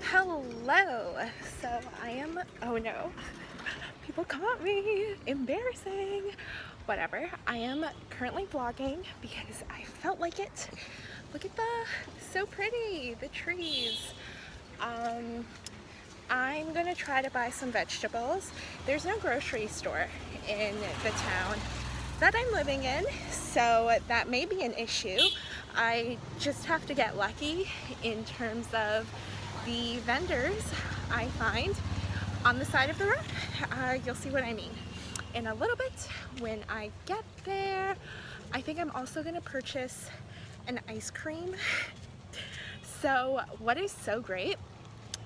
Hello. So I am, oh no, people caught me. Embarrassing. Whatever. I am currently vlogging because I felt like it. Look at so pretty, the trees. I'm gonna try to buy some vegetables. There's no grocery store in the town that I'm living in, so that may be an issue. I just have to get lucky in terms of the vendors I find on the side of the road. You'll see what I mean in a little bit when I get there. I think I'm also gonna purchase an ice cream. So what is so great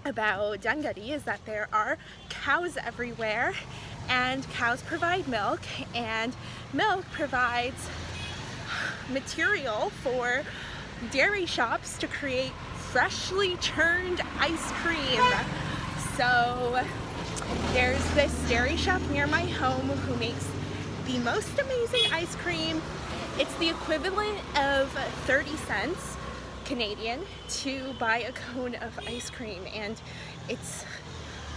about Dunguddy is that there are cows everywhere, and cows provide milk, and milk provides material for dairy shops to create freshly churned ice cream. So there's this dairy shop near my home who makes the most amazing ice cream. It's the equivalent of 30 cents Canadian to buy a cone of ice cream, and it's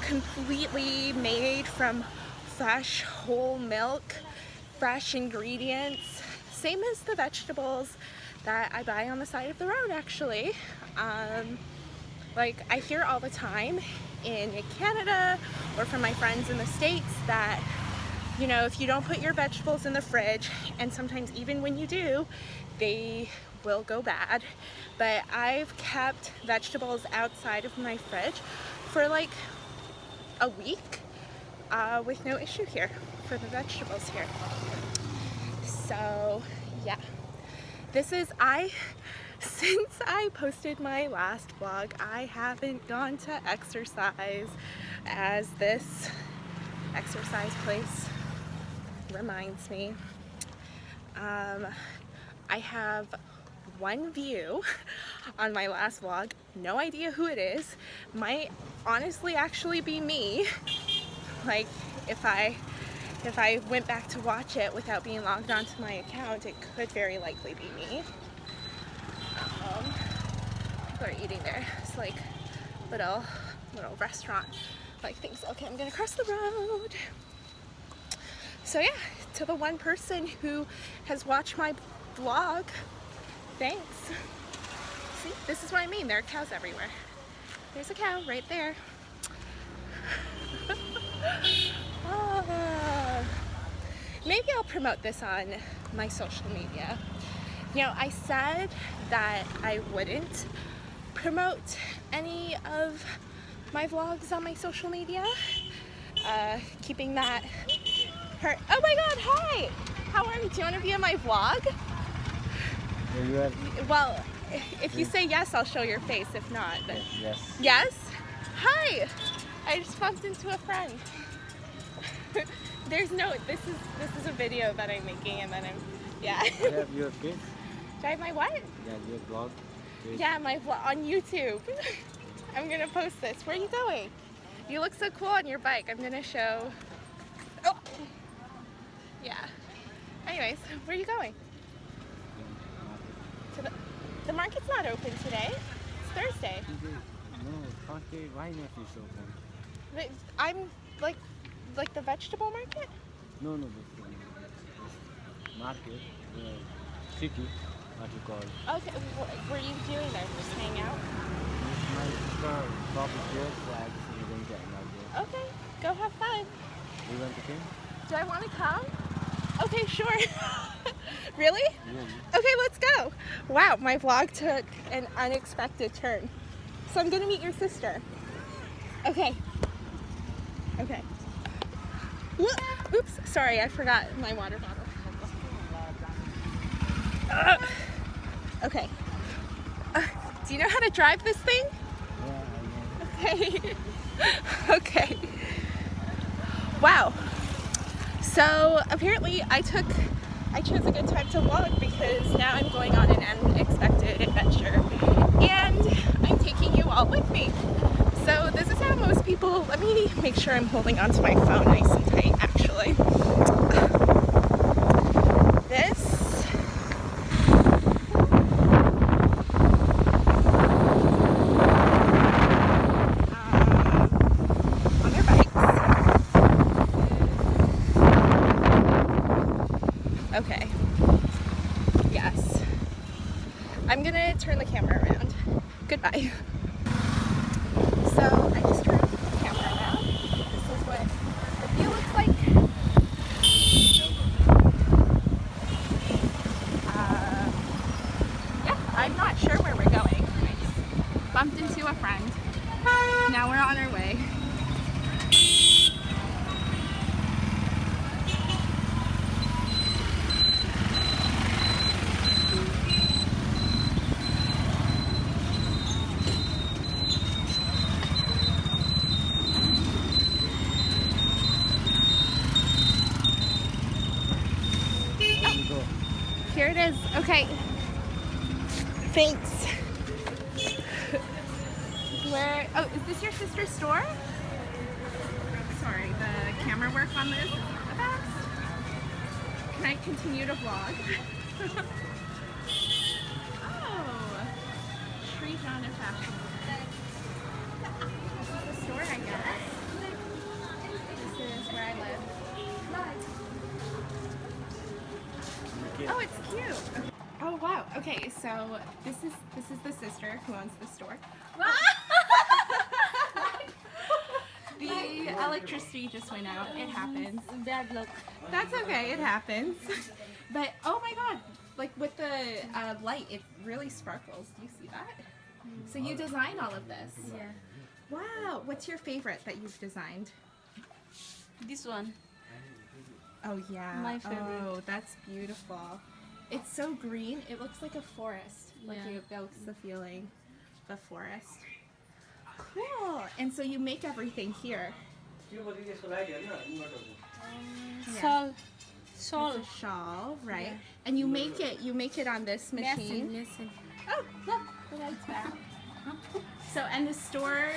completely made from fresh whole milk, fresh ingredients, same as the vegetables that I buy on the side of the road actually. Like I hear all the time in Canada or from my friends in the States that, you know, if you don't put your vegetables in the fridge, and sometimes even when you do, they will go bad. But I've kept vegetables outside of my fridge for like a week with no issue here for the vegetables here. So yeah, this is, since I posted my last vlog, I haven't gone to exercise, as this exercise place reminds me. I have one view on my last vlog, no idea who it is, might honestly actually be me. Like if I went back to watch it without being logged onto my account, it could very likely be me. People are eating there. It's like little restaurant like things. Okay, I'm gonna cross the road. So yeah, to the one person who has watched my vlog, thanks. See, this is what I mean. There are cows everywhere. There's a cow right there. Maybe I'll promote this on my social media. You know, I said that I wouldn't promote any of my vlogs on my social media, keeping that hurt. Oh my god, hi! How are you? Do you want to be in my vlog? Well, if you say yes, I'll show your face. If not, then yes. Yes? Hi! I just bumped into a friend. There's no, this is a video that I'm making, and then yeah. You have your page? Do I have my what? Yeah, your blog page. Yeah, my vlog on YouTube. I'm gonna post this. Where are you going? You look so cool on your bike. I'm gonna show. Oh! Yeah. Anyways, where are you going? To the market's not open today. It's Thursday. No, Thursday, why not is open? But I'm like the vegetable market? No, this market, city, what you call. Okay, what are you doing there? Just hang out? My sister shop is here, so I just going to another. Okay, go have fun. You want to come? Do I want to come? Okay, sure. Really? Yeah. Okay, let's go. Wow, my vlog took an unexpected turn. So I'm gonna meet your sister. Okay. Okay. Oops, sorry, I forgot my water bottle. Okay. Do you know how to drive this thing? Yeah, I know. Okay. Okay. Wow. So apparently I chose a good time to vlog because now I'm going on an unexpected adventure, and I'm taking you all with me. So this is how most people, let me make sure I'm holding onto my phone nice and tight actually. This Bye. So I just turned the camera around. This is what the view looks like. Yeah, I'm not sure where we're going. I just bumped into a friend. Now we're on our way. Here it is. Okay. Thanks. Where? Oh, is this your sister's store? Sorry, the camera work on this is not the best. Can I continue to vlog? Oh, Sri Jana Fashion. This is the store, I guess. This is where I live. Oh, it's cute. Oh wow. Okay, so this is the sister who owns the store. The electricity just went out. It happens. Bad luck. That's okay. It happens. But oh my god, like with the light, it really sparkles. Do you see that? So you designed all of this. Yeah. Wow. What's your favorite that you've designed? This one. Oh yeah. My favorite. Oh, that's beautiful. It's so green. It looks like a forest. Like Yeah. it evokes the feeling of a forest. Cool. And so you make everything here. Yeah. Shawl. It's a shawl, right? Yeah. And you make it on this machine. Listen. Oh, look, the light's back. So, and the store,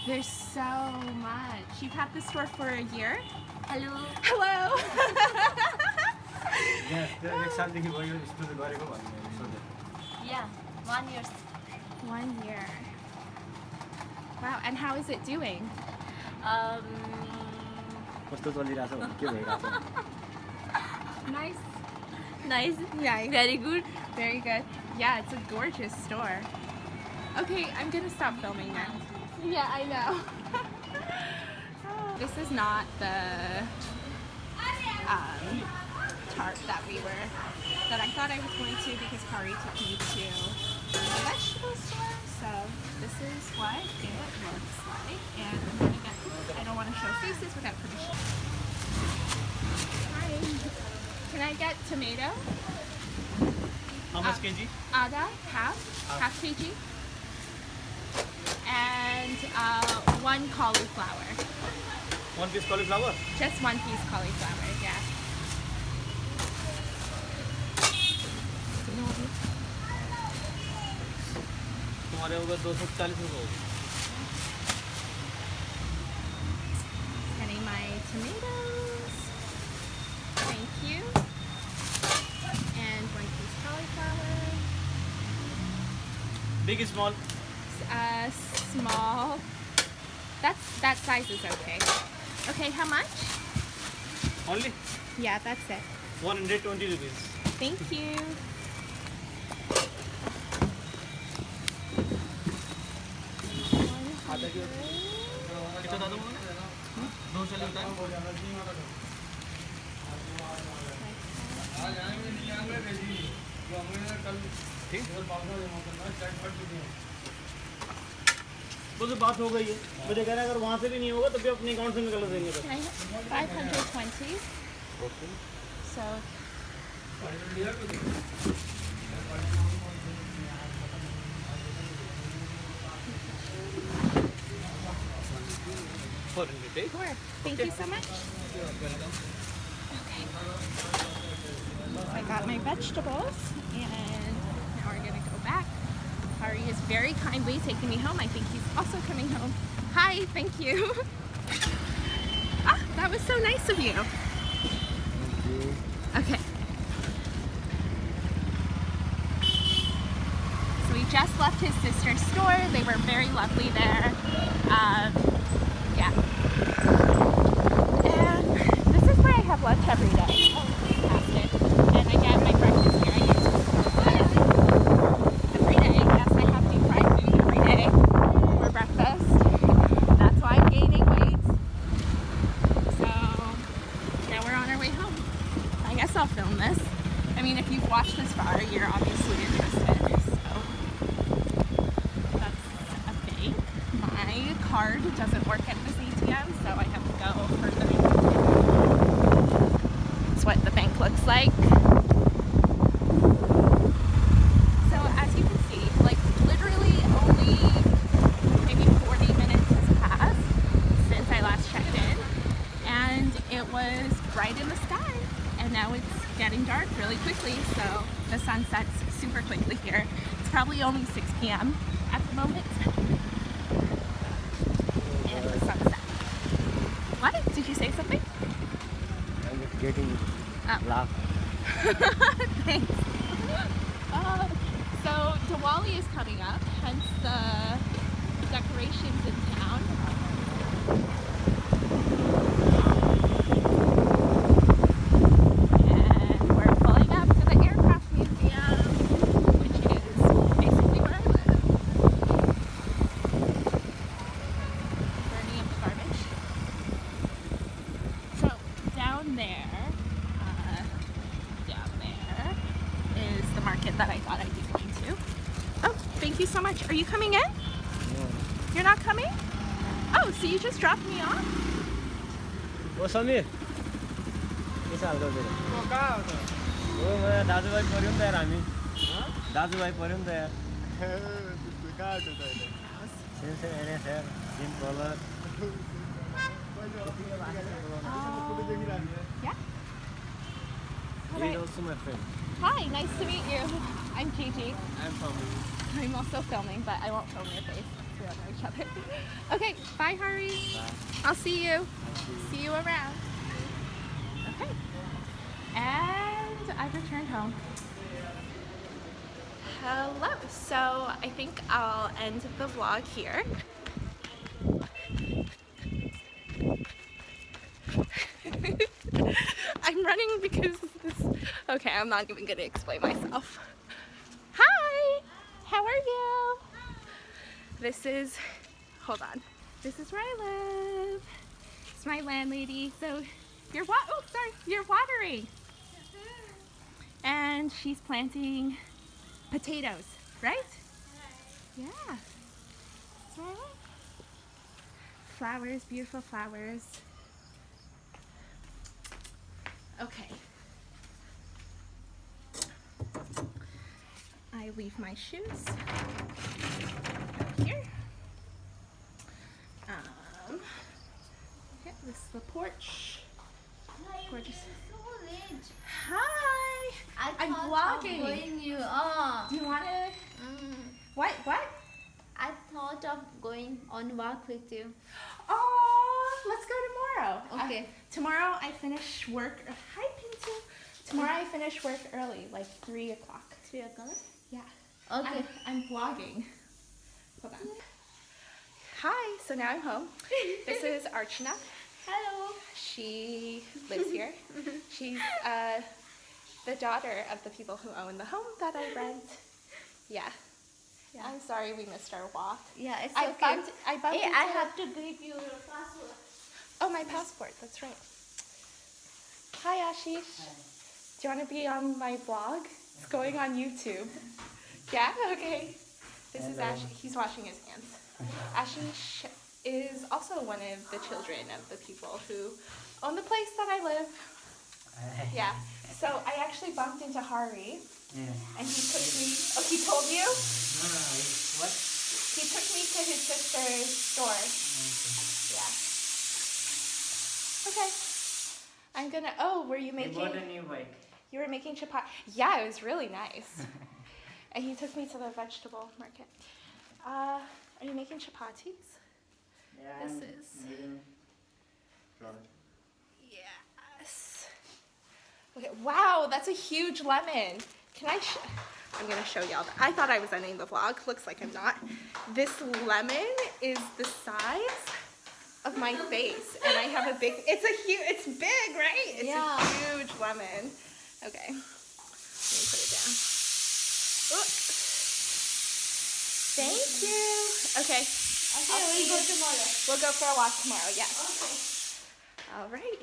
there's so much. You've had the store for a year? Hello. Hello. Yeah. 1 year. 1 year. Wow, and how is it doing? Nice. Nice. Nice. Very good. Very good. Yeah, it's a gorgeous store. Okay, I'm gonna stop filming now. Yeah, I know. This is not the tarp that I thought I was going to because Kari took me to the vegetable store. So this is what it looks like. And I'm gonna get, I don't want to show faces without permission. Hi. Can I get tomato? How much kg? Ada, half kg. And 1 cauliflower. 1 piece cauliflower? Just 1 piece cauliflower, yeah. तुम्हारे होगा 240 रुपए होगा। Getting my tomatoes. Thank you. And 1 piece cauliflower. Big, small? Small. That size is okay. Okay, how much? Only? Yeah, that's it. 120 rupees. Thank you. कितना दादू? 2 चले होता है? तो जो बात हो गई है मुझे कह रहा है अगर वहाँ से भी नहीं होगा तो भी अपने अकाउंट से निकल देंगे बस। Can I have 520? Okay. So. Sure. Thank you so much. Okay. I got my vegetables and now we're gonna go back. Ari is very kindly taking me home. I think he's also coming home. Hi, thank you. Ah, that was so nice of you. Okay. So we just left his sister's store. They were very lovely there. Yeah. And this is where I have lunch every day. Oh, fantastic. And I get my breakfast here. I get doesn't work at this ATM, so I have to go further. That's what the bank looks like. So as you can see, like literally only maybe 40 minutes has passed since I last checked in, and it was bright in the sky, and now it's getting dark really quickly, so the sun sets super quickly here. It's probably only 6 p.m. at the moment. And the sunset. What? Did you say something? I'm just getting laugh. Thanks. So Diwali is coming up, hence the decorations in town. And we're pulling up to the aircraft museum, which is basically where I live. Burning up the garbage. So down there is the market that I thought I'd be going to. Oh, thank you so much. Are you coming in? No. You're not coming? Oh, so you just dropped me off? ओ समीर के साल गर्दै हो कहाँ हो त हो म दाजुभाइ पर्यो नि त यार हामी दाजुभाइ पर्यो नि त यार कहाँ हो त अहिले sensor NSR gym colour Yeah. He is also my friend. Hi, nice to meet you. I'm Gigi. I'm from I'm also filming, but I won't film your face. We don't know each other. Okay, bye, Hari. Bye. I'll see you. See you around. Okay. And I've returned home. Hello. So I think I'll end the vlog here. I'm running because this... Okay, I'm not even going to explain myself. Hi! How are you? This is... Hold on. This is where I live. It's my landlady. So you're you're watering. And she's planting potatoes, right? Yeah. That's where I live. Flowers, beautiful flowers. Okay. I leave my shoes here. Yeah, this is the porch. Gorgeous. So late. Hi. I'm vlogging. Going you. Do you want to? What? I thought of going on walk with you. Oh, let's go tomorrow. Okay. Tomorrow I finish work. Hi, Pinto. Tomorrow I finish work early, like 3 o'clock. 3 o'clock? Yeah. Okay. I'm vlogging. Hold on. Hi. So now I'm home. This is Archana. Hello. She lives here. She's the daughter of the people who own the home that I rent. Yeah. I'm sorry we missed our walk. Yeah, it's I okay. bumped Hey, into... I have to give you your password. Oh, my passport. That's right. Hi, Ashish. Hi. Do you want to be on my vlog? It's going on YouTube. Yeah? Okay. This is Ashish. He's washing his hands. Ashish is also one of the children of the people who own the place that I live. Yeah. So I actually bumped into Hari. Yeah. And he took me... Oh, he told you? No, what? He took me to his sister's store. Yeah. Okay. I'm gonna... Oh, were you making... You bought a new bike. You were making chapati. Yeah, it was really nice. And he took me to the vegetable market. Are you making chapatis? Yeah, This I'm is... making... Yes. Okay. Wow, that's a huge lemon. Can I... I'm going to show y'all. I thought I was ending the vlog. Looks like I'm not. This lemon is the size of my face. And I have a big... It's big, right? It's a huge lemon. Okay. Let me put it down. Ooh. Thank you. Okay. Okay, we'll go tomorrow. We'll go for a walk tomorrow, yes. Okay. All right.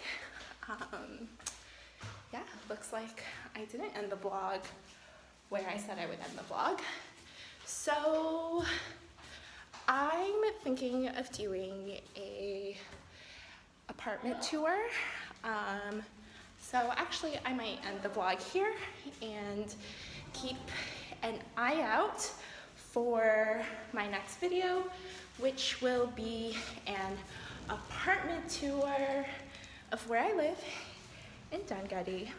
Yeah, looks like I didn't end the vlog where I said I would end the vlog. So I'm thinking of doing a apartment tour. So actually I might end the vlog here and keep an eye out for my next video, which will be an apartment tour of where I live in Dunguddy.